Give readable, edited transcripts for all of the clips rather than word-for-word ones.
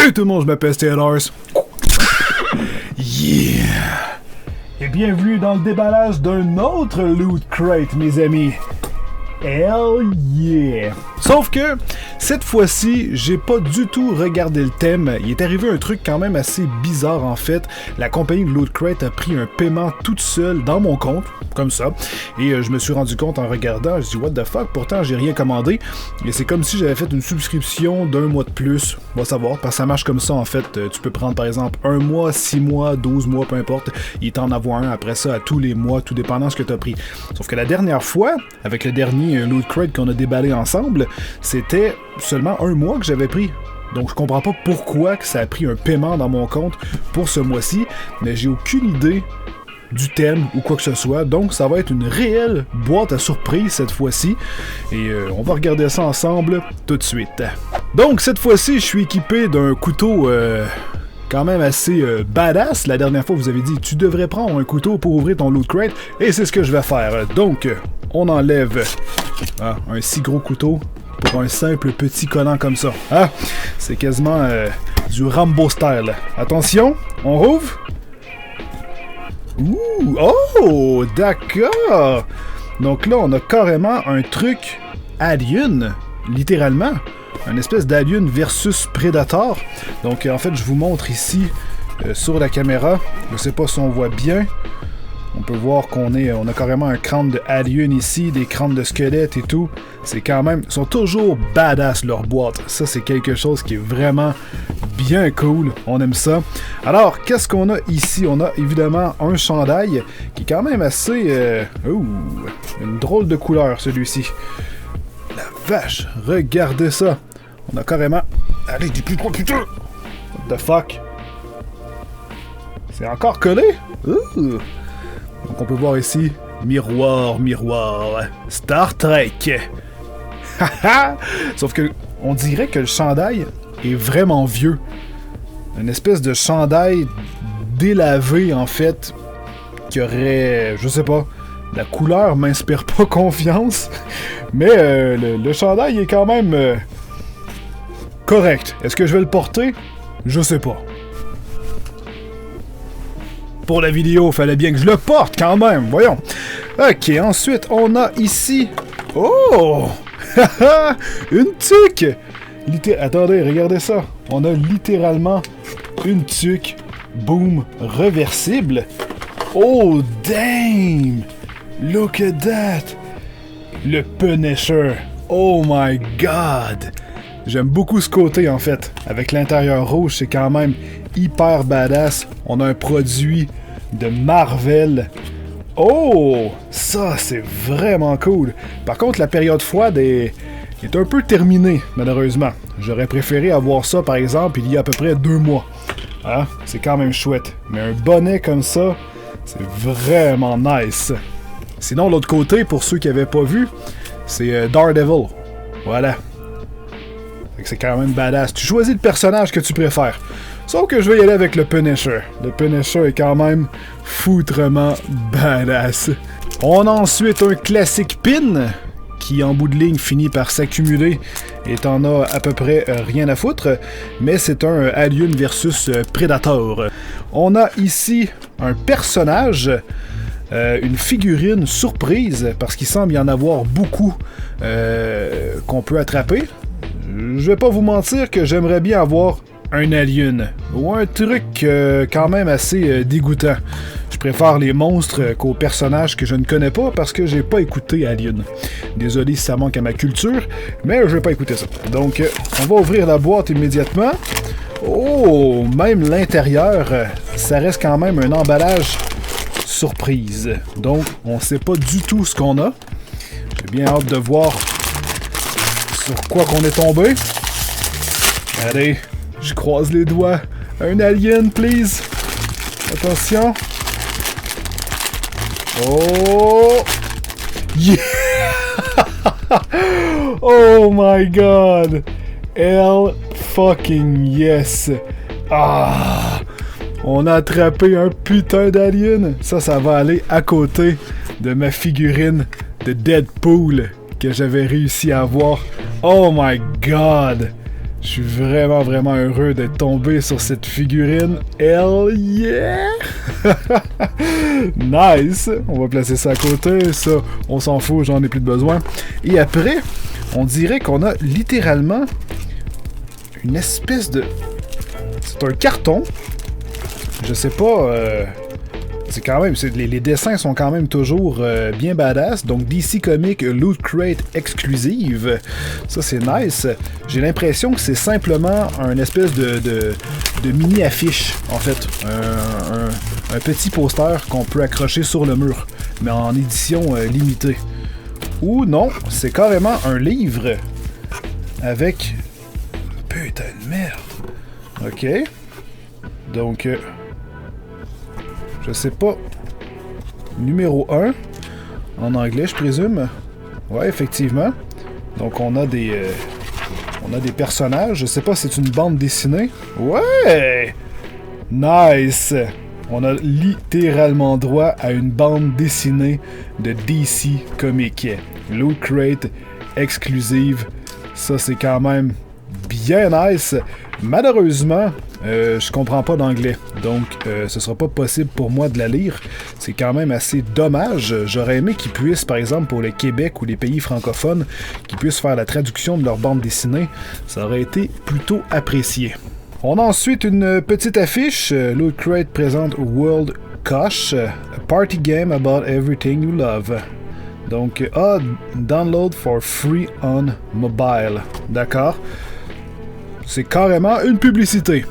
Salut tout le monde, je m'appelle Steelers. Yeah! Et bienvenue dans le déballage d'un autre Loot Crate, mes amis. Hell yeah! Sauf que, cette fois-ci, j'ai pas du tout regardé le thème. Il est arrivé un truc quand même assez bizarre en fait. La compagnie de Loot Crate a pris un paiement toute seule dans mon compte, comme ça. Et je me suis rendu compte en regardant, je dis what the fuck, pourtant j'ai rien commandé. Et c'est comme si j'avais fait une subscription d'1 mois de plus. On va savoir, parce que ça marche comme ça en fait. Tu peux prendre par exemple 1 mois, 6 mois, 12 mois, peu importe. Il t'en envoie un après ça à tous les mois, tout dépendant de ce que tu as pris. Sauf que la dernière fois, avec le dernier Loot Crate qu'on a déballé ensemble, c'était seulement 1 mois que j'avais pris. Donc je comprends pas pourquoi que ça a pris un paiement dans mon compte pour ce mois-ci, mais j'ai aucune idée du thème ou quoi que ce soit, donc ça va être une réelle boîte à surprise cette fois-ci, et on va regarder ça ensemble tout de suite. Donc cette fois-ci, je suis équipé d'un couteau quand même assez badass. La dernière fois, vous avez dit tu devrais prendre un couteau pour ouvrir ton Loot Crate, et c'est ce que je vais faire. Donc, on enlève un si gros couteau pour un simple petit collant comme ça. Ah, c'est quasiment du Rambo style. Attention, on rouvre. Ouh, oh, d'accord. Donc là, on a carrément un truc Alien, littéralement. Une espèce d'Alien versus Predator. Donc en fait, je vous montre ici sur la caméra. Je sais pas si on voit bien. On peut voir on a carrément un crâne de alien ici, des crânes de squelettes et tout. C'est quand même, ils sont toujours badass leur boîte. Ça c'est quelque chose qui est vraiment bien cool. On aime ça. Alors, qu'est-ce qu'on a ici? On a évidemment un chandail qui est quand même assez, une drôle de couleur celui-ci. La vache, regardez ça. On a carrément, allez, dis plus trop putain. What the fuck? C'est encore collé? Ouh. Donc on peut voir ici, miroir, miroir, Star Trek. Sauf que on dirait que le chandail est vraiment vieux. Une espèce de chandail délavé en fait, qui aurait, je sais pas, la couleur m'inspire pas confiance, mais le chandail est quand même correct. Est-ce que je vais le porter? Je sais pas. Pour la vidéo, fallait bien que je le porte quand même, voyons. Ok, ensuite, on a ici... Oh! Une tuque! Attendez, regardez ça. On a littéralement une tuque, boom, réversible. Oh, damn! Look at that! Le Punisher. Oh my god! J'aime beaucoup ce côté, en fait. Avec l'intérieur rouge, c'est quand même hyper badass. On a un produit de Marvel. Oh! Ça, c'est vraiment cool. Par contre, la période froide est un peu terminée, malheureusement. J'aurais préféré avoir ça, par exemple, il y a à peu près 2 mois. Hein? C'est quand même chouette. Mais un bonnet comme ça, c'est vraiment nice. Sinon, l'autre côté, pour ceux qui n'avaient pas vu, c'est Daredevil. Voilà. C'est quand même badass. Tu choisis le personnage que tu préfères. Sauf que je vais y aller avec le Punisher. Le Punisher est quand même foutrement badass. On a ensuite un classique pin qui en bout de ligne finit par s'accumuler et t'en as à peu près rien à foutre, mais c'est un Alien versus Predator. On a ici un personnage, une figurine surprise, parce qu'il semble y en avoir beaucoup qu'on peut attraper. Je vais pas vous mentir que j'aimerais bien avoir un alien, ou un truc quand même assez dégoûtant. Je préfère les monstres qu'aux personnages que je ne connais pas parce que j'ai pas écouté Alien. Désolé si ça manque à ma culture, mais je vais pas écouter ça. Donc, on va ouvrir la boîte immédiatement. Oh, même l'intérieur, ça reste quand même un emballage surprise. Donc, on sait pas du tout ce qu'on a. J'ai bien hâte de voir sur quoi qu'on est tombé. Allez, je croise les doigts. Un alien, please. Attention. Oh! Yeah! Oh my god! Hell fucking yes! Ah! On a attrapé un putain d'alien. Ça va aller à côté de ma figurine de Deadpool que j'avais réussi à avoir. Oh my god! Je suis vraiment, vraiment heureux d'être tombé sur cette figurine. Hell yeah! Nice! On va placer ça à côté. Ça, on s'en fout, j'en ai plus de besoin. Et après, on dirait qu'on a littéralement une espèce de... C'est un carton. Je sais pas... C'est quand même... Les dessins sont quand même toujours bien badass. Donc DC Comics Loot Crate exclusive. Ça, c'est nice. J'ai l'impression que c'est simplement un espèce de mini-affiche, en fait. Un petit poster qu'on peut accrocher sur le mur, mais en édition limitée. Ou non, c'est carrément un livre avec... Putain de merde. Ok. Donc... je sais pas. Numéro 1. En anglais, je présume. Ouais, effectivement. Donc, on a des personnages. Je sais pas si c'est une bande dessinée. Ouais! Nice! On a littéralement droit à une bande dessinée de DC Comics. Loot Crate exclusive. Ça, c'est quand même bien nice. Malheureusement, je comprends pas d'anglais, donc ce sera pas possible pour moi de la lire. C'est quand même assez dommage. J'aurais aimé qu'ils puissent, par exemple pour le Québec ou les pays francophones, qu'ils puissent faire la traduction de leur bande dessinée. Ça aurait été plutôt apprécié. On a ensuite une petite affiche. Loot Crate présente World Kosh, a party game about everything you love. Donc, download for free on mobile. D'accord. C'est carrément une publicité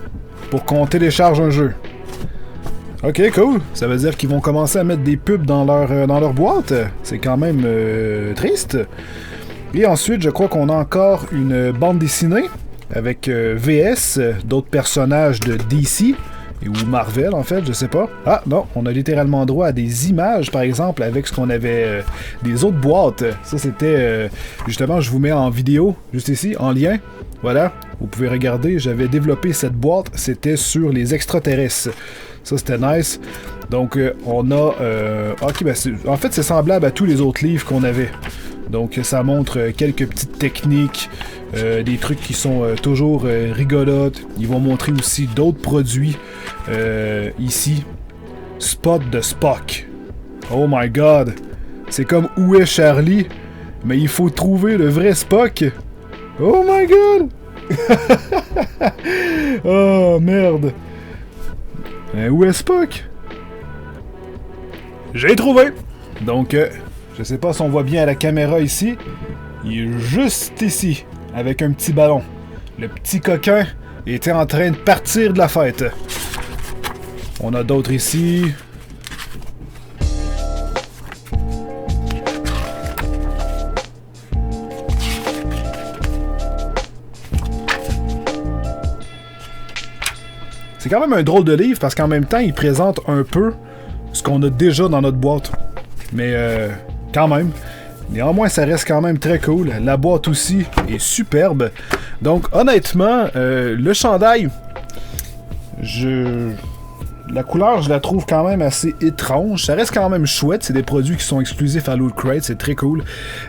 pour qu'on télécharge un jeu. Ok, cool. Ça veut dire qu'ils vont commencer à mettre des pubs dans leur boîte. C'est quand même triste. Et ensuite, je crois qu'on a encore une bande dessinée avec VS, d'autres personnages de DC ou Marvel, en fait, je sais pas. Ah, non, on a littéralement droit à des images, par exemple, avec ce qu'on avait des autres boîtes. Ça, c'était... justement, je vous mets en vidéo, juste ici, en lien. Voilà, vous pouvez regarder, j'avais développé cette boîte, c'était sur les extraterrestres. Ça, c'était nice. Donc, on a... ok, ben, en fait, c'est semblable à tous les autres livres qu'on avait. Donc, ça montre quelques petites techniques, des trucs qui sont toujours rigolotes. Ils vont montrer aussi d'autres produits. Ici, Spot de Spock. Oh my god! C'est comme Où est Charlie? Mais il faut trouver le vrai Spock. Oh my god! Oh merde! Où est Spock? J'ai trouvé! Donc, je sais pas si on voit bien à la caméra ici. Il est juste ici, avec un petit ballon. Le petit coquin était en train de partir de la fête. On a d'autres ici. C'est quand même un drôle de livre parce qu'en même temps, il présente un peu ce qu'on a déjà dans notre boîte. Mais quand même. Néanmoins, ça reste quand même très cool. La boîte aussi est superbe. Donc, honnêtement, le chandail, la couleur, je la trouve quand même assez étrange. Ça reste quand même chouette. C'est des produits qui sont exclusifs à Loot Crate. C'est très cool.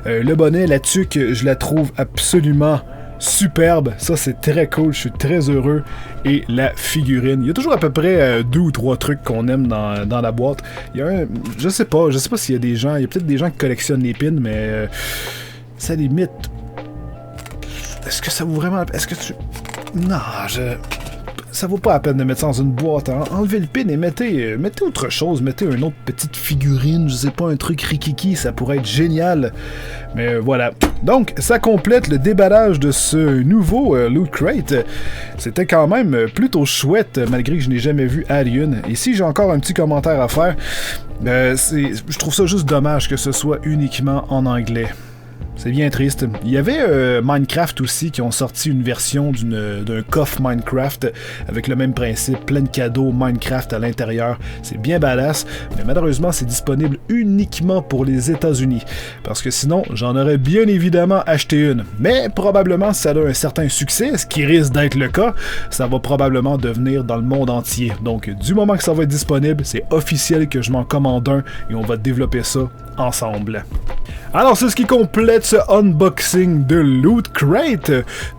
Le bonnet, la tuque, je la trouve absolument superbe. Ça, c'est très cool. Je suis très heureux. Et la figurine. Il y a toujours à peu près 2 ou 3 trucs qu'on aime dans la boîte. Il y a un... Je sais pas s'il y a des gens... Il y a peut-être des gens qui collectionnent les pins, mais... ça limite... Est-ce que ça vaut vraiment... Est-ce que tu... Non, ça vaut pas la peine de mettre ça dans une boîte. Hein? Enlevez le pin et mettez autre chose. Mettez une autre petite figurine, je sais pas, un truc rikiki, ça pourrait être génial. Mais voilà. Donc, ça complète le déballage de ce nouveau Loot Crate. C'était quand même plutôt chouette, malgré que je n'ai jamais vu Alien. Ici, j'ai encore un petit commentaire à faire. Je trouve ça juste dommage que ce soit uniquement en anglais. C'est bien triste. Il y avait Minecraft aussi qui ont sorti une version d'un coffre Minecraft avec le même principe, plein de cadeaux Minecraft à l'intérieur. C'est bien badass, mais malheureusement c'est disponible uniquement pour les États-Unis. Parce que sinon, j'en aurais bien évidemment acheté une. Mais probablement si ça a un certain succès, ce qui risque d'être le cas, ça va probablement devenir dans le monde entier. Donc du moment que ça va être disponible, c'est officiel que je m'en commande un et on va développer ça ensemble. Alors c'est ce qui complète ce unboxing de Loot Crate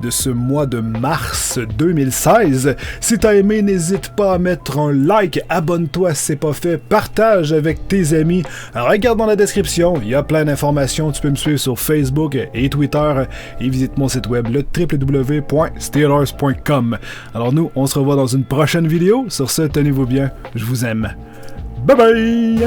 de ce mois de mars 2016. Si t'as aimé, n'hésite pas à mettre un like, abonne-toi si c'est pas fait, partage avec tes amis, regarde dans la description, il y a plein d'informations, tu peux me suivre sur Facebook et Twitter et visite mon site web le www.steelers.com. Alors nous, on se revoit dans une prochaine vidéo, sur ce, tenez-vous bien, je vous aime. Bye bye!